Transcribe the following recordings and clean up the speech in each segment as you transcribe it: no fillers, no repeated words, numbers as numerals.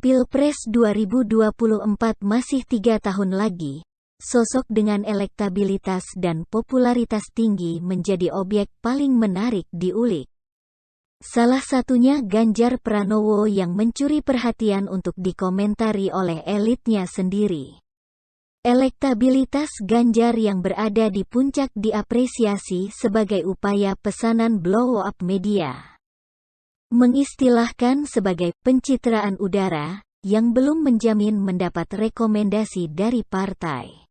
Pilpres 2024 masih 3 tahun lagi. Sosok dengan elektabilitas dan popularitas tinggi menjadi objek paling menarik diulik. Salah satunya Ganjar Pranowo yang mencuri perhatian untuk dikomentari oleh elitnya sendiri. Elektabilitas Ganjar yang berada di puncak diapresiasi sebagai upaya pesanan blow up media. Mengistilahkan sebagai pencitraan udara, yang belum menjamin mendapat rekomendasi dari partai.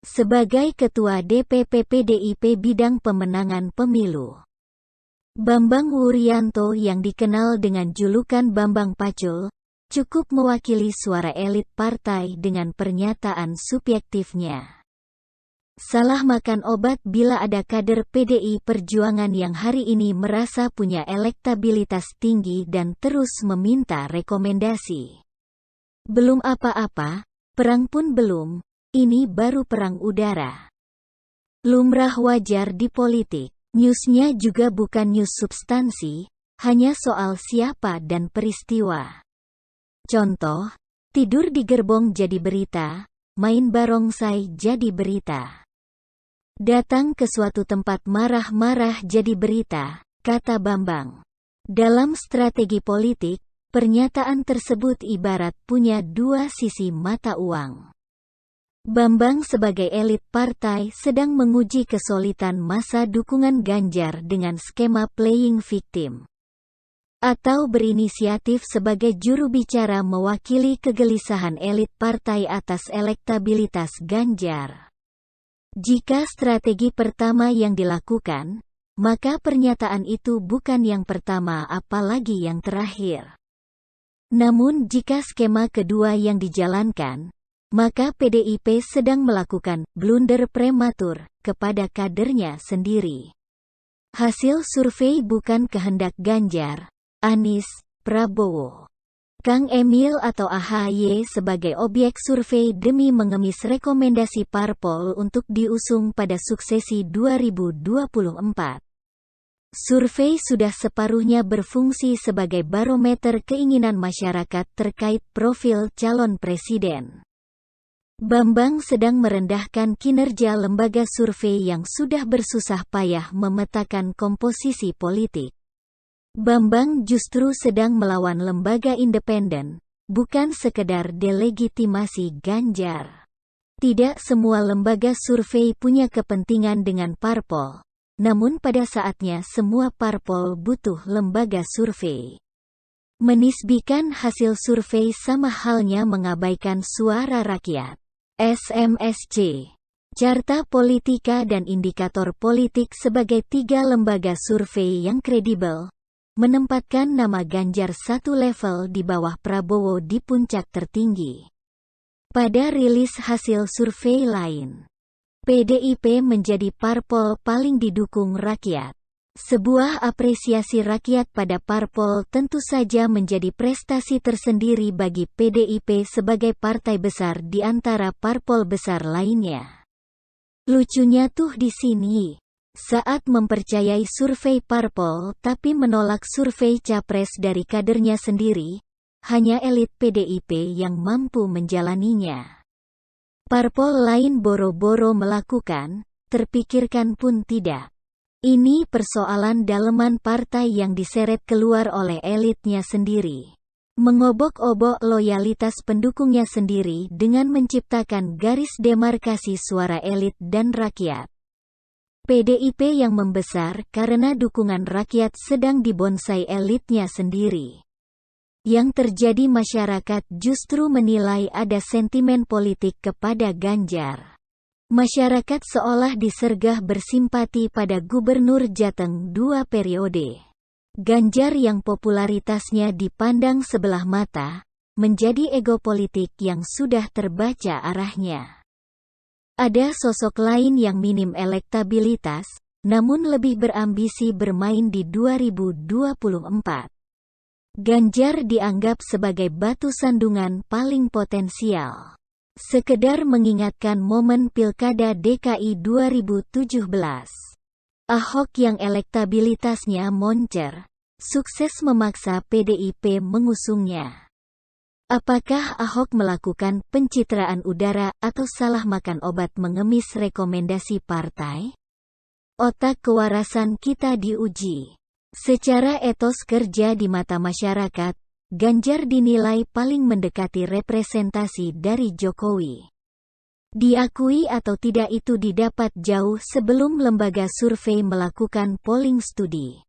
Sebagai Ketua DPP PDIP bidang pemenangan pemilu, Bambang Wuryanto yang dikenal dengan julukan Bambang Pacul, cukup mewakili suara elit partai dengan pernyataan subjektifnya. Salah makan obat bila ada kader PDI Perjuangan yang hari ini merasa punya elektabilitas tinggi dan terus meminta rekomendasi. Belum apa-apa, perang pun belum, ini baru perang udara. Lumrah wajar di politik, newsnya juga bukan news substansi, hanya soal siapa dan peristiwa. Contoh, tidur di gerbong jadi berita, main barongsai jadi berita. Datang ke suatu tempat marah-marah jadi berita, kata Bambang. Dalam strategi politik, pernyataan tersebut ibarat punya dua sisi mata uang. Bambang sebagai elit partai sedang menguji kesolidan masa dukungan Ganjar dengan skema playing victim. Atau berinisiatif sebagai juru bicara mewakili kegelisahan elit partai atas elektabilitas Ganjar. Jika strategi pertama yang dilakukan, maka pernyataan itu bukan yang pertama apalagi yang terakhir. Namun jika skema kedua yang dijalankan, maka PDIP sedang melakukan blunder prematur kepada kadernya sendiri. Hasil survei bukan kehendak Ganjar, Anies, Prabowo, Kang Emil atau AHY sebagai objek survei demi mengemis rekomendasi parpol untuk diusung pada suksesi 2024. Survei sudah separuhnya berfungsi sebagai barometer keinginan masyarakat terkait profil calon presiden. Bambang sedang merendahkan kinerja lembaga survei yang sudah bersusah payah memetakan komposisi politik. Bambang justru sedang melawan lembaga independen, bukan sekedar delegitimasi Ganjar. Tidak semua lembaga survei punya kepentingan dengan parpol, namun pada saatnya semua parpol butuh lembaga survei. Menisbikan hasil survei sama halnya mengabaikan suara rakyat. SMSC, Carta Politika dan Indikator Politik sebagai tiga lembaga survei yang kredibel, menempatkan nama Ganjar satu level di bawah Prabowo di puncak tertinggi. Pada rilis hasil survei lain, PDIP menjadi parpol paling didukung rakyat. Sebuah apresiasi rakyat pada parpol tentu saja menjadi prestasi tersendiri bagi PDIP sebagai partai besar di antara parpol besar lainnya. Lucunya tuh di sini. Saat mempercayai survei parpol tapi menolak survei capres dari kadernya sendiri, hanya elit PDIP yang mampu menjalaninya. Parpol lain boro-boro melakukan, terpikirkan pun tidak. Ini persoalan daleman partai yang diseret keluar oleh elitnya sendiri. Mengobok-obok loyalitas pendukungnya sendiri dengan menciptakan garis demarkasi suara elit dan rakyat. PDIP yang membesar karena dukungan rakyat sedang dibonsai elitnya sendiri. Yang terjadi masyarakat justru menilai ada sentimen politik kepada Ganjar. Masyarakat seolah disergah bersimpati pada Gubernur Jateng 2 periode. Ganjar yang popularitasnya dipandang sebelah mata, menjadi ego politik yang sudah terbaca arahnya. Ada sosok lain yang minim elektabilitas, namun lebih berambisi bermain di 2024. Ganjar dianggap sebagai batu sandungan paling potensial. Sekedar mengingatkan momen Pilkada DKI 2017. Ahok yang elektabilitasnya moncer, sukses memaksa PDIP mengusungnya. Apakah Ahok melakukan pencitraan udara atau salah makan obat mengemis rekomendasi partai? Otak kewarasan kita diuji. Secara etos kerja di mata masyarakat, Ganjar dinilai paling mendekati representasi dari Jokowi. Diakui atau tidak itu didapat jauh sebelum lembaga survei melakukan polling studi.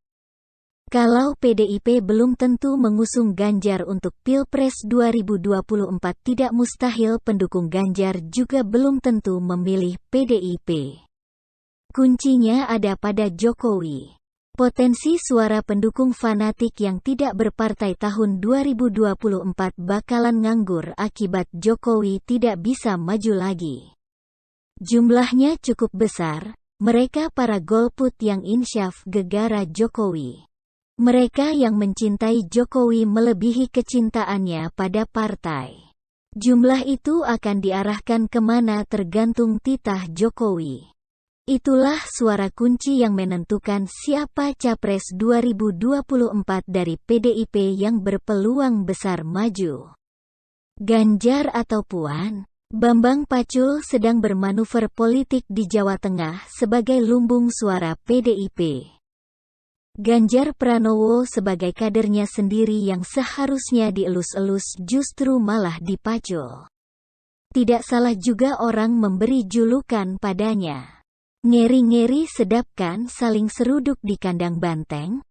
Kalau PDIP belum tentu mengusung Ganjar untuk Pilpres 2024, tidak mustahil pendukung Ganjar juga belum tentu memilih PDIP. Kuncinya ada pada Jokowi. Potensi suara pendukung fanatik yang tidak berpartai tahun 2024 bakalan nganggur akibat Jokowi tidak bisa maju lagi. Jumlahnya cukup besar, mereka para golput yang insyaf gegara Jokowi. Mereka yang mencintai Jokowi melebihi kecintaannya pada partai. Jumlah itu akan diarahkan kemana tergantung titah Jokowi. Itulah suara kunci yang menentukan siapa Capres 2024 dari PDIP yang berpeluang besar maju. Ganjar atau Puan? Bambang Pacul sedang bermanuver politik di Jawa Tengah sebagai lumbung suara PDIP. Ganjar Pranowo sebagai kadernya sendiri yang seharusnya dielus-elus justru malah dipacul. Tidak salah juga orang memberi julukan padanya. Ngeri-ngeri sedap kan saling seruduk di kandang banteng?